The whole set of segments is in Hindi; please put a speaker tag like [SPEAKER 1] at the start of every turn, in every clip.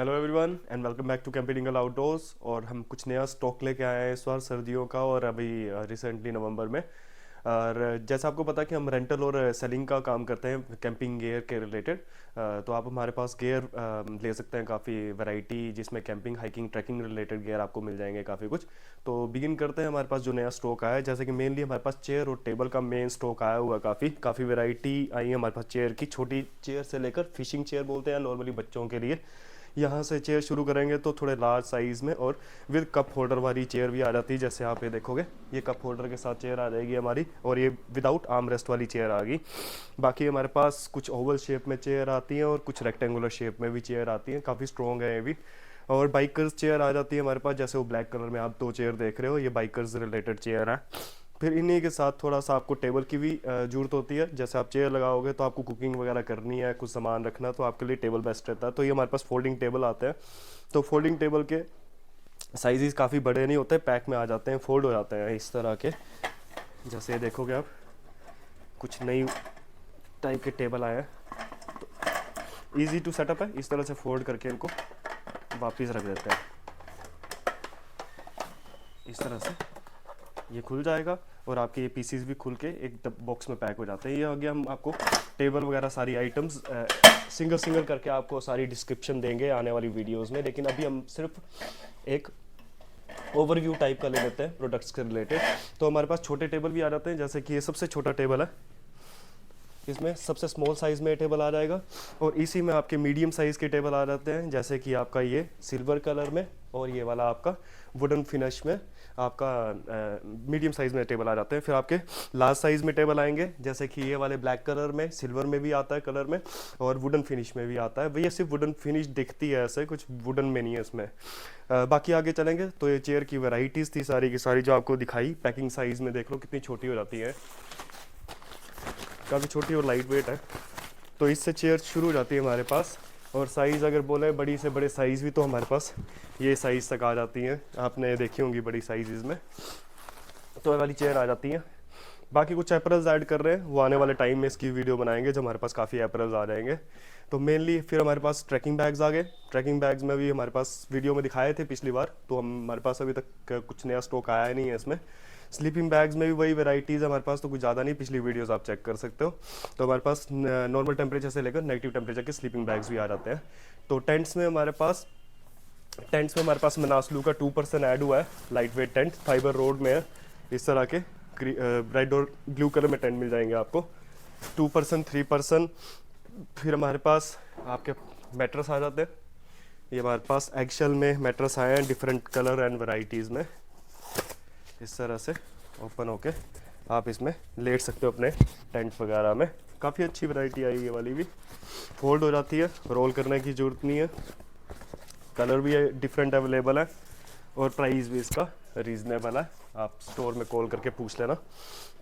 [SPEAKER 1] Hello everyone and welcome back to कैंपेनिंगल आउटडोर्स। और हम कुछ नया स्टॉक लेके आए हैं इस बार सर्दियों का, और अभी रिसेंटली नवंबर में। और जैसा आपको पता है कि हम रेंटल और सेलिंग का काम करते हैं कैंपिंग गियर के रिलेटेड। तो आप हमारे पास गियर ले सकते हैं, काफ़ी वैरायटी जिसमें camping hiking trekking related gear आपको मिल जाएंगे काफ़ी कुछ। तो बिगिन करते हैं हमारे पास जो नया स्टॉक आया है। जैसे कि मेनली हमारे पास चेयर और टेबल का मेन स्टॉक आया हुआ है, काफ़ी काफ़ी वैरायटी आई है हमारे पास चेयर की। छोटी चेयर से लेकर फिशिंग चेयर बोलते हैं नॉर्मली बच्चों के लिए, यहाँ से चेयर शुरू करेंगे तो थोड़े लार्ज साइज़ में, और विद कप होल्डर वाली चेयर भी आ जाती है। जैसे आप ये देखोगे, ये कप होल्डर के साथ चेयर आ जाएगी हमारी, और ये विदाउट आर्म रेस्ट वाली चेयर आ गई। बाकी हमारे पास कुछ ओवल शेप में चेयर आती हैं और कुछ रेक्टेंगुलर शेप में भी चेयर आती हैं, काफ़ी स्ट्रॉन्ग है ये भी। और बाइकर्स चेयर आ जाती है हमारे पास, जैसे वो ब्लैक कलर में आप दो चेयर देख रहे हो, ये बाइकर्स रिलेटेड चेयर है। फिर इन्हीं के साथ थोड़ा सा आपको टेबल की भी ज़रूरत होती है। जैसे आप चेयर लगाओगे तो आपको कुकिंग वगैरह करनी है, कुछ सामान रखना, तो आपके लिए टेबल बेस्ट रहता है। तो ये हमारे पास फोल्डिंग टेबल आते हैं। तो फोल्डिंग टेबल के साइजेस काफ़ी बड़े नहीं होते, पैक में आ जाते हैं, फोल्ड हो जाते हैं इस तरह के। जैसे ये देखोगे आप, कुछ नई टाइप के टेबल आए हैं, ईजी टू सेटअप है। इस तरह से फोल्ड करके इनको वापस रख देते हैं, इस तरह से ये खुल जाएगा, और आपके ये पीसीज भी खुल के एक बॉक्स में पैक हो जाते हैं। ये हो गया, हम आपको टेबल वगैरह सारी आइटम्स सिंगल सिंगल करके आपको सारी डिस्क्रिप्शन देंगे आने वाली वीडियोस में, लेकिन अभी हम सिर्फ एक ओवरव्यू टाइप का ले लेते हैं प्रोडक्ट्स के रिलेटेड। तो हमारे पास छोटे टेबल भी आ जाते हैं, जैसे कि ये सबसे छोटा टेबल है, इसमें सबसे स्मॉल साइज़ में टेबल आ जाएगा। और इसी में आपके मीडियम साइज़ के टेबल आ जाते हैं, जैसे कि आपका ये सिल्वर कलर में, और ये वाला आपका वुडन फिनिश में आपका मीडियम साइज़ में टेबल आ जाते हैं। फिर आपके लार्ज साइज़ में टेबल आएंगे, जैसे कि ये वाले ब्लैक कलर में, सिल्वर में भी आता है कलर में, और वुडन फिनिश में भी आता है। भैया सिर्फ वुडन फिनिश दिखती है ऐसे, कुछ वुडन में नहीं है इसमें। बाकी आगे चलेंगे तो ये चेयर की वैरायटीज़ थी सारी की सारी जो आपको दिखाई। पैकिंग साइज़ में देख लो कितनी छोटी हो जाती है, काफ़ी छोटी और लाइट वेट है। तो इससे चेयर शुरू हो जाती है हमारे पास। और साइज़ अगर बोले बड़ी से बड़े साइज़ भी, तो हमारे पास ये साइज़ तक आ जाती हैं, आपने देखी होंगी बड़ी साइज़ में, तो ये वाली चेयर आ जाती हैं। बाकी कुछ एपरल्स ऐड कर रहे हैं, वो आने वाले टाइम में इसकी वीडियो बनाएंगे जब हमारे पास काफ़ी एपरल्स आ जाएंगे। तो मेनली फिर हमारे पास ट्रैकिंग बैग्स आ गए। ट्रैकिंग बैग्स में भी हमारे पास वीडियो में दिखाए थे पिछली बार, तो हमारे पास अभी तक कुछ नया स्टॉक आया ही नहीं है इसमें। स्लीपिंग बैग्स में भी वही वेराइटीज़ है हमारे पास, तो कुछ ज़्यादा नहीं, पिछली वीडियोस आप चेक कर सकते हो। तो हमारे पास नॉर्मल टेम्परेचर से लेकर नेगेटिव टेम्परेचर के स्लीपिंग बैग्स भी आ जाते हैं। तो टेंट्स में हमारे पास मनासलू का 2% ऐड हुआ है। Light weight tent fibre road में है, इस तरह के रेड और ब्लू कलर में टेंट मिल जाएंगे आपको, 2% 3%। फिर हमारे पास आपके मैट्रेस आ जाते हैं। ये हमारे पास एगशेल में मैट्रेस आए हैं डिफरेंट कलर एंड वैरायटीज़ में, इस तरह से ओपन होके आप इसमें लेट सकते हो अपने टेंट वगैरह में। काफ़ी अच्छी वैरायटी आई है, ये वाली भी फोल्ड हो जाती है, रोल करने की ज़रूरत नहीं है। कलर भी डिफरेंट अवेलेबल है, और प्राइस भी इसका रीज़नेबल है, आप स्टोर में कॉल करके पूछ लेना।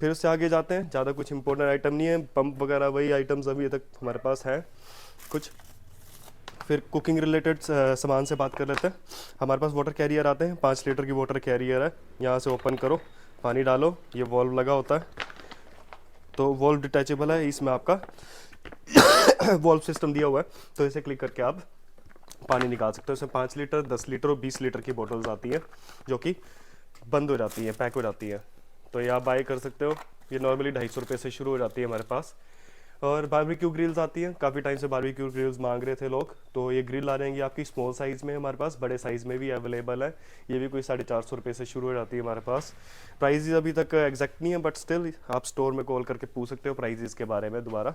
[SPEAKER 1] फिर उससे आगे जाते हैं, ज़्यादा कुछ इंपॉर्टेंट आइटम नहीं है, पंप वगैरह वही आइटम्स अभी तक हमारे पास हैं कुछ। फिर कुकिंग रिलेटेड सामान से बात कर लेते हैं। हमारे पास वाटर कैरियर आते हैं, 5 लीटर की वाटर कैरियर है। यहाँ से ओपन करो, पानी डालो, ये वॉल्व लगा होता है, तो वॉल्व डिटैचेबल है, इसमें आपका वॉल्व सिस्टम दिया हुआ है, तो इसे क्लिक करके आप पानी निकाल सकते हो। इसमें 5 लीटर 10 लीटर और 20 लीटर की बॉटल्स आती हैं, जो कि बंद हो जाती हैं, पैक हो जाती हैं, तो ये आप बाय कर सकते हो। ये नॉर्मली 250 रुपये से शुरू हो जाती है हमारे पास। और बारबेक्यू ग्रिल्स आती हैं, काफ़ी टाइम से बारबेक्यू ग्रिल्स मांग रहे थे लोग, तो ये ग्रिल आ जाएंगी आपकी स्मॉल साइज़ में, हमारे पास बड़े साइज़ में भी अवेलेबल है। ये भी कोई 450 रुपये से शुरू हो जाती है हमारे पास। प्राइजेज़ अभी तक एग्जैक्ट नहीं है, बट स्टिल आप स्टोर में कॉल करके पूछ सकते हो प्राइजेज़ के बारे में दोबारा।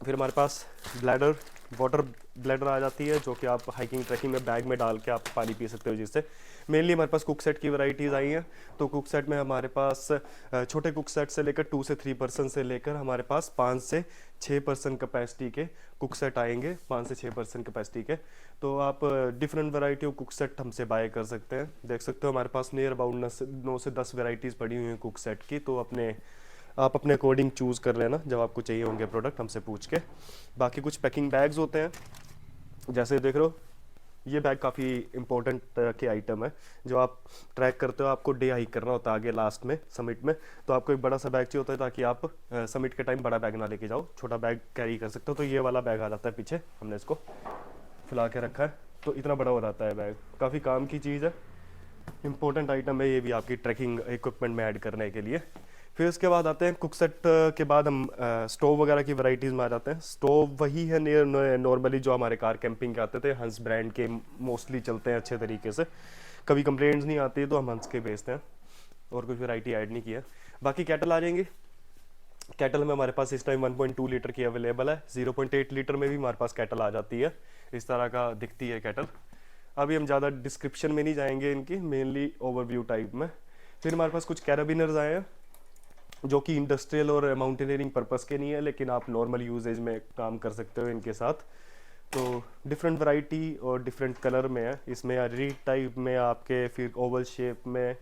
[SPEAKER 1] फिर हमारे पास ब्लैडर, वाटर ब्लैडर आ जाती है, जो कि आप हाइकिंग ट्रैकिंग में बैग में डाल के आप पानी पी सकते हो जिससे। मेनली हमारे पास कुक सेट की वैरायटीज़ आई हैं, तो कुक सेट में हमारे पास छोटे कुक सेट से लेकर 2 से 3% से लेकर हमारे पास 5 से 6% कैपेसिटी के कुक सेट आएंगे, 5 से 6% कैपेसिटी के। तो आप different variety of cook set हमसे बाय कर सकते हैं। देख सकते हो हमारे पास नियर अबाउट 9 से 10 वेराइटीज़ पड़ी हुई हैं कुक सेट की, तो आप अपने अकॉर्डिंग चूज़ कर लेना जब आपको चाहिए होंगे प्रोडक्ट हमसे पूछ के। बाकी कुछ पैकिंग बैग्स होते हैं, जैसे देख रहे हो, ये बैग काफ़ी इंपॉर्टेंट तरह के आइटम है। जो आप ट्रैक करते हो, आपको डे हाइक करना होता है आगे लास्ट में समिट में, तो आपको एक बड़ा सा बैग चाहिए होता है ताकि आप समिट के टाइम बड़ा बैग ना लेके जाओ, छोटा बैग कैरी कर सकते हो। तो ये वाला बैग आ जाता है पीछे, हमने इसको फैला के रखा है तो इतना बड़ा हो जाता है बैग, काफ़ी काम की चीज़ है, इंपॉर्टेंट आइटम है ये भी आपकी ट्रैकिंग इक्विपमेंट में ऐड करने के लिए। फिर उसके बाद आते हैं कुक सेट के बाद हम स्टोव वगैरह की वैरायटीज़ में आ जाते हैं। स्टोव वही है नॉर्मली जो हमारे कार कैंपिंग के आते थे, हंस ब्रांड के मोस्टली चलते हैं अच्छे तरीके से, कभी कंप्लेंट्स नहीं आती तो हम हंस के बेचते हैं, और कुछ वैरायटी ऐड नहीं किया। बाकी कैटल आ जाएंगी। कैटल में हमारे पास इस टाइम 1.2 लीटर की अवेलेबल है, 0.8 लीटर में भी हमारे पास कैटल आ जाती है, इस तरह का दिखती है कैटल। अभी हम ज़्यादा डिस्क्रिप्शन में नहीं जाएंगे इनकी, मेनली ओवरव्यू टाइप में। फिर हमारे पास कुछ कैराबिनर्स आए हैं जो कि इंडस्ट्रियल और माउंटेनियरिंग पर्पस के नहीं है, लेकिन आप नॉर्मल यूजेज में काम कर सकते हो इनके साथ। तो डिफरेंट वैरायटी और डिफरेंट कलर में है इसमें, रीड टाइप में आपके, फिर ओवल शेप में,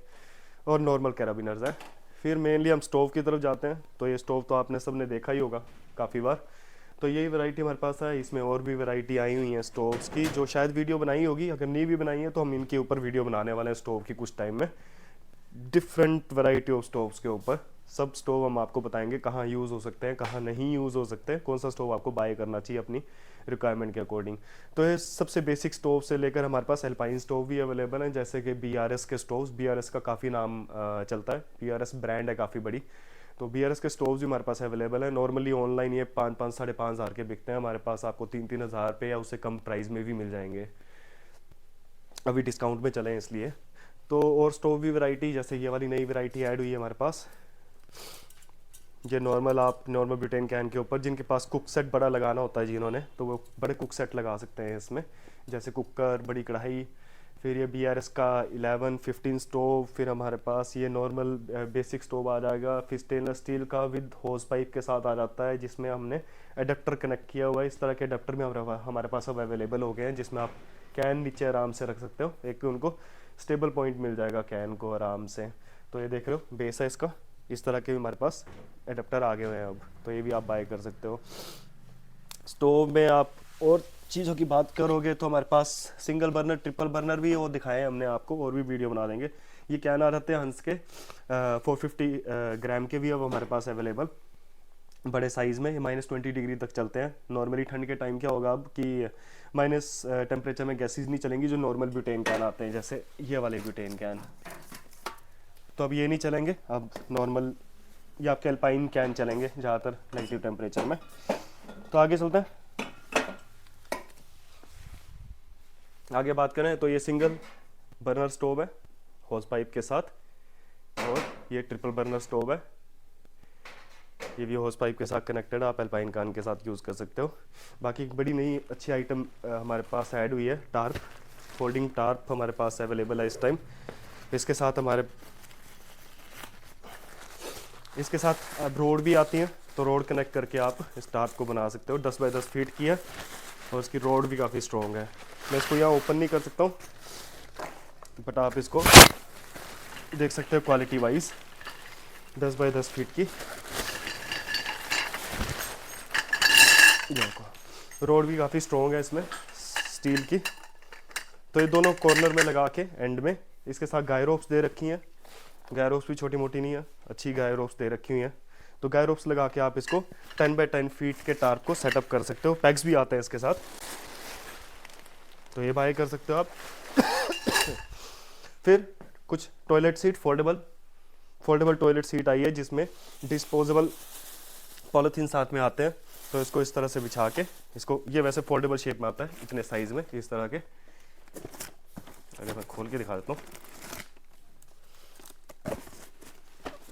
[SPEAKER 1] और नॉर्मल कैराबिनर्स है। फिर मेनली हम स्टोव की तरफ जाते हैं। तो ये स्टोव तो आपने सबने देखा ही होगा काफ़ी बार, तो यही वैरायटी हमारे पास है। इसमें और भी वैरायटी आई हुई हैं स्टोव्स की, जो शायद वीडियो बनाई होगी, अगर नहीं भी बनाई है तो हम इनके ऊपर वीडियो बनाने वाले हैं स्टोव की कुछ टाइम में, डिफरेंट वैरायटी ऑफ स्टोव्स के ऊपर। सब स्टोव हम आपको बताएंगे कहाँ यूज़ हो सकते हैं, कहाँ नहीं यूज़ हो सकते हैं, कौन सा स्टोव आपको बाय करना चाहिए अपनी रिक्वायरमेंट के अकॉर्डिंग। तो ये सबसे बेसिक स्टोव से लेकर हमारे पास एल्पाइन स्टोव भी अवेलेबल है, जैसे कि BRS के स्टोव्स। BRS का काफ़ी नाम चलता है, BRS ब्रांड है काफ़ी बड़ी, तो BRS के स्टोव्स भी हमारे पास अवेलेबल है। नॉर्मली ऑनलाइन ये 5-5, 5,500 के बिकते हैं, हमारे पास आपको 3-3 हज़ार पे या उससे कम प्राइस में भी मिल जाएंगे, अभी डिस्काउंट में चले हैं इसलिए। तो और स्टोव भी वैरायटी, जैसे ये वाली नई वैरायटी ऐड हुई है हमारे पास, ये नॉर्मल, आप नॉर्मल ब्यूटेन कैन के ऊपर जिनके पास कुक सेट बड़ा लगाना होता है जिन्होंने, तो वो बड़े कुक सेट लगा सकते हैं इसमें, जैसे कुकर, बड़ी कढ़ाई। फिर ये BRS का 11-15 स्टोव। फिर हमारे पास ये नॉर्मल बेसिक स्टोव आ जाएगा, फिर स्टेनलेस स्टील का विद होज पाइप के साथ आ जाता है, जिसमें हमने एडेप्टर कनेक्ट किया हुआ है। इस तरह के एडेप्टर में हमारे पास अब अवेलेबल हो गए हैं, जिसमें आप कैन नीचे आराम से रख सकते हो, एक उनको स्टेबल पॉइंट मिल जाएगा कैन को आराम से। तो ये देख रहे हो बेस है इसका, इस तरह के भी हमारे पास एडेप्टर आ गए हुए हैं अब, तो ये भी आप बाय कर सकते हो। स्टोव में आप और चीज़ों की बात करोगे तो हमारे पास सिंगल बर्नर, ट्रिपल बर्नर भी वो दिखाए हमने आपको, और भी वीडियो बना देंगे। ये कैन आ जाते हैं हंस के 450 ग्राम के भी अब हमारे पास अवेलेबल, बड़े साइज़ में। ये -20 डिग्री तक चलते हैं। नॉर्मली ठंड के टाइम क्या होगा अब कि माइनस टेम्परेचर में गैसेज नहीं चलेंगी जो नॉर्मल ब्यूटेन कैन आते हैं, जैसे ये वाले ब्यूटेन कैन, तो अब ये नहीं चलेंगे, अब नॉर्मल ये आपके अल्पाइन कैन चलेंगे ज़्यादातर नेगेटिव टेम्परेचर में। तो आगे चलते हैं, आगे बात करें तो ये सिंगल बर्नर स्टोव है होस पाइप के साथ, और ये ट्रिपल बर्नर स्टोव है, ये भी होस पाइप के साथ कनेक्टेड है, आप अल्पाइन कैन के साथ यूज़ कर सकते हो। बाकी एक बड़ी नई अच्छी आइटम हमारे पास ऐड हुई है, टार्प, फोल्डिंग टार्प हमारे पास अवेलेबल है इस टाइम। इसके साथ अब रोड भी आती है, तो रोड कनेक्ट करके आप इस टार्प को बना सकते हो। 10 बाय 10 फीट की है, और इसकी रोड भी काफ़ी स्ट्रॉन्ग है। मैं इसको यहाँ ओपन नहीं कर सकता हूँ, बट आप इसको देख सकते हो क्वालिटी वाइज, 10 बाय 10 फीट की देखो, रोड भी काफ़ी स्ट्रॉन्ग है इसमें स्टील की। तो ये दोनों कॉर्नर में लगा के एंड में इसके साथ गाय रोप्स दे रखी हैं, गाय रोप्स भी छोटी मोटी नहीं है, अच्छी गाय रोप्स दे रखी हुई हैं। तो गाय रोप्स लगा के आप इसको 10 बाय 10 फीट के टार्प को सेटअप कर सकते हो। पैक्स भी आते हैं इसके साथ, तो ये बाय कर सकते हो आप। फिर कुछ toilet seat, foldable toilet seat आई है, जिसमें डिस्पोजेबल पॉलीथीन साथ में आते हैं। तो इसको इस तरह से बिछा के, इसको ये वैसे फोल्डेबल शेप में आता है इतने साइज में, इस तरह के। अगर मैं खोल के दिखा देता हूँ,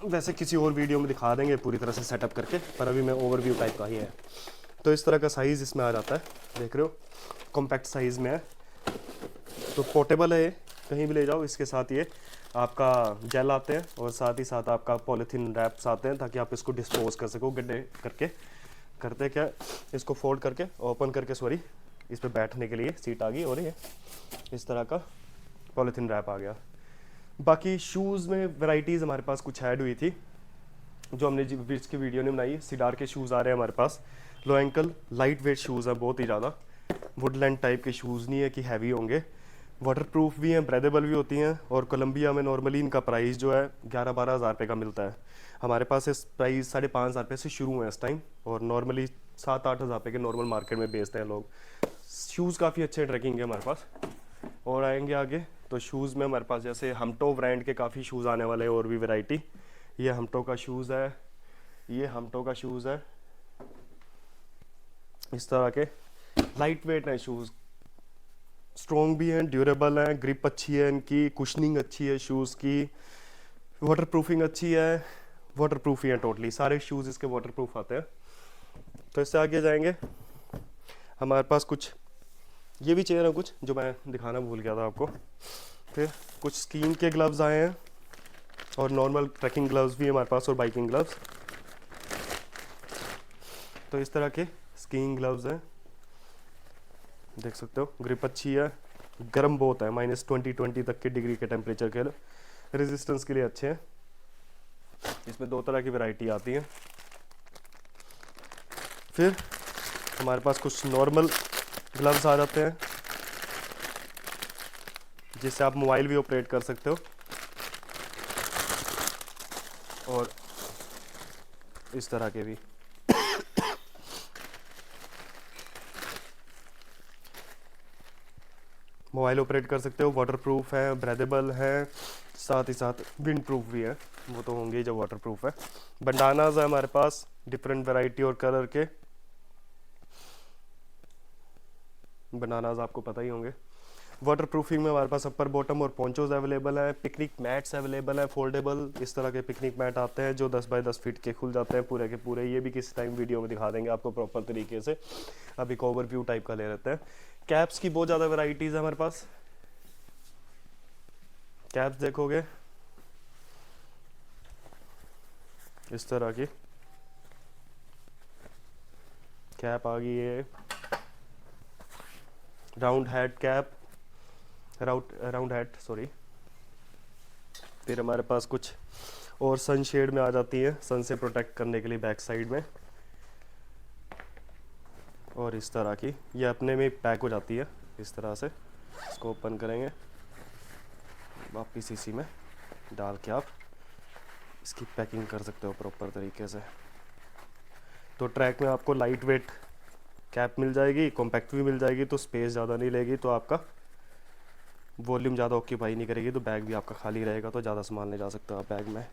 [SPEAKER 1] वैसे किसी और वीडियो में दिखा देंगे पूरी तरह से सेटअप करके, पर अभी मैं ओवरव्यू टाइप का ही है। तो इस तरह का साइज़ इसमें आ जाता है, देख रहे हो कॉम्पैक्ट साइज़ में है। तो पोर्टेबल है, कहीं भी ले जाओ। इसके साथ ये आपका जेल आते हैं, और साथ ही साथ आपका पॉलीथीन रैप्स आते हैं, ताकि आप इसको डिस्पोज कर सको गड्ढे करके। करते क्या, इसको फोल्ड करके, ओपन करके, सॉरी, इस पर बैठने के लिए सीट आ गई, और ये इस तरह का पॉलीथीन रैप आ गया। बाकी शूज़ में वैरायटीज़ हमारे पास कुछ ऐड हुई थी, जो हमने बीच की वीडियो ने बनाई। सिडार के शूज़ आ रहे हैं हमारे पास, लो एंकल, लाइट वेट शूज़ हैं बहुत ही ज़्यादा, वुडलैंड टाइप के शूज़ नहीं है कि हैवी होंगे, वाटरप्रूफ भी हैं, ब्रेदेबल भी होती हैं। और कोलंबिया में नॉर्मली इनका प्राइस जो है 11-12 हज़ार रुपये का मिलता है। हमारे पास इस प्राइस 5,500 रुपये से शुरू है इस टाइम, और नॉर्मली 7-8 हज़ार रुपये के नॉर्मल मार्केट में बेचते हैं लोग। शूज़ काफ़ी अच्छे ट्रैकिंग के हमारे पास। और आएंगे आगे तो शूज़ में हमारे पास जैसे हमटो ब्रांड के काफ़ी शूज़ आने वाले हैं और भी वैरायटी। ये हमटो का शूज़ है, ये हमटो का शूज़ है, इस तरह के लाइट वेट हैं शूज़, स्ट्रॉन्ग भी हैं, ड्यूरेबल हैं, ग्रिप अच्छी है इनकी, कुशनिंग अच्छी है शूज़ की, वाटर प्रूफिंग अच्छी है, वाटर प्रूफ ही है टोटली, सारे शूज़ इसके वाटर प्रूफ आते हैं। तो इससे आगे जाएंगे हमारे पास कुछ ये भी चेयर है कुछ जो मैं दिखाना भूल गया था आपको। फिर कुछ स्कीइंग के ग्लव्स आए हैं और नॉर्मल ट्रैकिंग ग्लव्स भी है हमारे पास और बाइकिंग ग्लव्स। तो इस तरह के स्कीइंग ग्लव्स हैं, देख सकते हो, ग्रिप अच्छी है, गर्म बहुत है, -20 तक के डिग्री के टेम्परेचर के लिए, रेजिस्टेंस के लिए अच्छे हैं। इसमें 2 तरह की वैरायटी आती है। फिर हमारे पास कुछ नॉर्मल ग्लव्स आ जाते हैं जिससे आप मोबाइल भी ऑपरेट कर सकते हो, और इस तरह के भी मोबाइल ऑपरेट कर सकते हो, वाटर प्रूफ है, ब्रेदेबल है, साथ ही साथ विंड प्रूफ भी है, वो तो होंगे जो वाटर प्रूफ है। बंडानाज है हमारे पास डिफरेंट वैरायटी और कलर के, बनानाज आपको पता ही होंगे। वाटर प्रूफिंग में हमारे पास अपर बॉटम और पोंचोज अवेलेबल है, पिकनिक मैट्स अवेलेबल है, फोल्डेबल इस तरह के पिकनिक मैट आते हैं जो 10 बाय 10 फीट के खुल जाते हैं पूरे के पूरे। ये भी किसी टाइम वीडियो में दिखा देंगे आपको प्रॉपर तरीके से, अब एक ओवरव्यू टाइप का ले लेते हैं। कैप्स की बहुत ज़्यादा वैरायटीज़ है हमारे पास। कैप्स देखोगे इस तरह की कैप आ गई है, round head cap, round head sorry. फिर हमारे पास कुछ और सन शेड में आ जाती है, सन से प्रोटेक्ट करने के लिए बैक साइड में, और इस तरह की ये अपने में पैक हो जाती है इस तरह से। इसको ओपन करेंगे, वापिस इसी में डाल के आप इसकी पैकिंग कर सकते हो प्रॉपर तरीके से। तो ट्रैक में आपको लाइट वेट कैप मिल जाएगी, कॉम्पैक्ट भी मिल जाएगी, तो स्पेस ज़्यादा नहीं लेगी, तो आपका वॉल्यूम ज़्यादा ऑक्यूपाई नहीं करेगी, तो बैग भी आपका खाली रहेगा, तो ज़्यादा सामान ले जा सकते हो आप बैग में।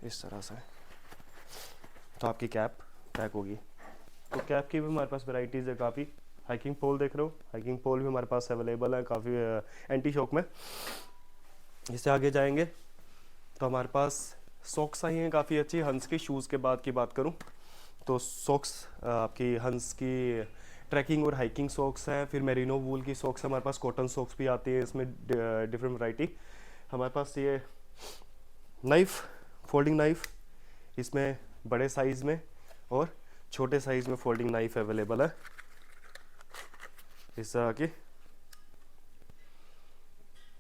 [SPEAKER 1] इस तरह से तो आपकी कैप पैक होगी। तो कैप की भी हमारे पास वैरायटीज़ है काफ़ी। हाइकिंग पोल देख रहे हो, हाइकिंग पोल भी हमारे पास अवेलेबल है काफ़ी एंटी शॉक में। इससे आगे जाएंगे तो हमारे पास सॉक्स आई हैं काफ़ी अच्छी हंस की। शूज़ के बाद की बात करूं तो सॉक्स आपकी हंस की ट्रैकिंग और हाइकिंग सॉक्स हैं। फिर मेरिनो वूल की सॉक्स हमारे पास, कॉटन सॉक्स भी आती है इसमें डिफरेंट वैरायटी। हमारे पास ये नाइफ़, फोल्डिंग नाइफ़, इसमें बड़े साइज़ में और छोटे साइज़ में फोल्डिंग नाइफ़ अवेलेबल है इस तरह की।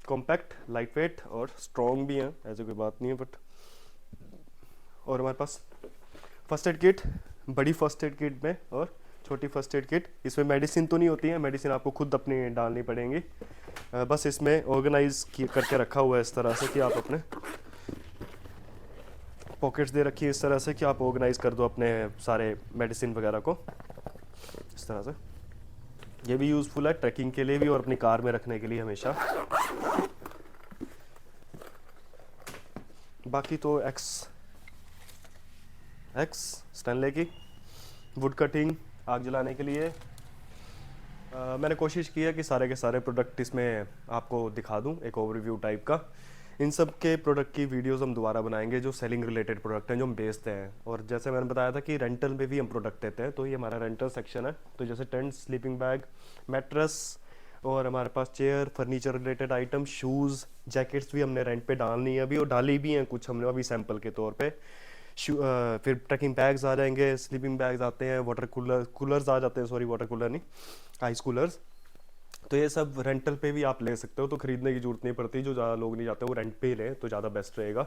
[SPEAKER 1] कॉम्पैक्ट, लाइट वेट और स्ट्रॉन्ग भी हैं, ऐसे कोई बात नहीं है बट। और हमारे पास फर्स्ट एड किट, बड़ी फर्स्ट एड किट में और छोटी फर्स्ट एड किट। इसमें मेडिसिन तो नहीं होती है, मेडिसिन आपको खुद अपनी डालनी पड़ेंगी। बस इसमें ऑर्गेनाइज करके रखा हुआ है इस तरह से कि आप अपने पॉकेट्स दे रखी है इस तरह से कि आप ऑर्गेनाइज कर दो अपने सारे मेडिसिन वगैरह को इस तरह से। ये भी यूज़फुल है ट्रैकिंग के लिए भी और अपनी कार में रखने के लिए हमेशा। बाकी तो एक्स स्टैनले की वुड कटिंग आग जलाने के लिए मैंने कोशिश की है कि सारे के सारे प्रोडक्ट इसमें आपको दिखा दूं, एक ओवरव्यू टाइप का। इन सब के प्रोडक्ट की वीडियोस हम दोबारा बनाएंगे जो सेलिंग रिलेटेड प्रोडक्ट हैं जो हम बेचते हैं। और जैसे मैंने बताया था कि रेंटल में भी हम प्रोडक्ट देते हैं, तो ये हमारा रेंटल सेक्शन है। तो जैसे टेंट, स्लीपिंग बैग, मैट्रेस और हमारे पास chair, furniture related item, shoes, jackets भी हमने रेंट पे डालनी है अभी, और डाली भी हैं कुछ हमने अभी सैम्पल के तौर पे। फिर ट्रैकिंग बैग्स आ जाएंगे, स्लीपिंग बैग्स आते हैं, वाटर कूलर्स आ जाते हैं, सॉरी वाटर कूलर नहीं, आइस कूलर्स। तो ये सब रेंटल पे भी आप ले सकते हो, तो ख़रीदने की जरूरत नहीं पड़ती। जो ज़्यादा लोग नहीं जाते वो रेंट पे ही लें तो ज़्यादा बेस्ट रहेगा।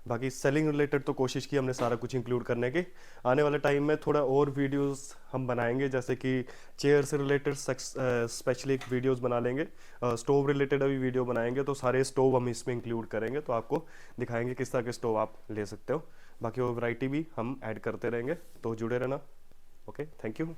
[SPEAKER 1] बाकी सेलिंग रिलेटेड तो कोशिश की हमने सारा कुछ इंक्लूड करने की। आने वाले टाइम में थोड़ा और वीडियोस हम बनाएंगे, जैसे कि चेयर से रिलेटेड स्पेशली एक वीडियोस बना लेंगे। स्टोव रिलेटेड अभी वीडियो बनाएंगे, तो सारे स्टोव हम इसमें इंक्लूड करेंगे, तो आपको दिखाएंगे किस तरह के स्टोव आप ले सकते हो। बाकी वो वैरायटी भी हम ऐड करते रहेंगे, तो जुड़े रहना। Okay, thank you.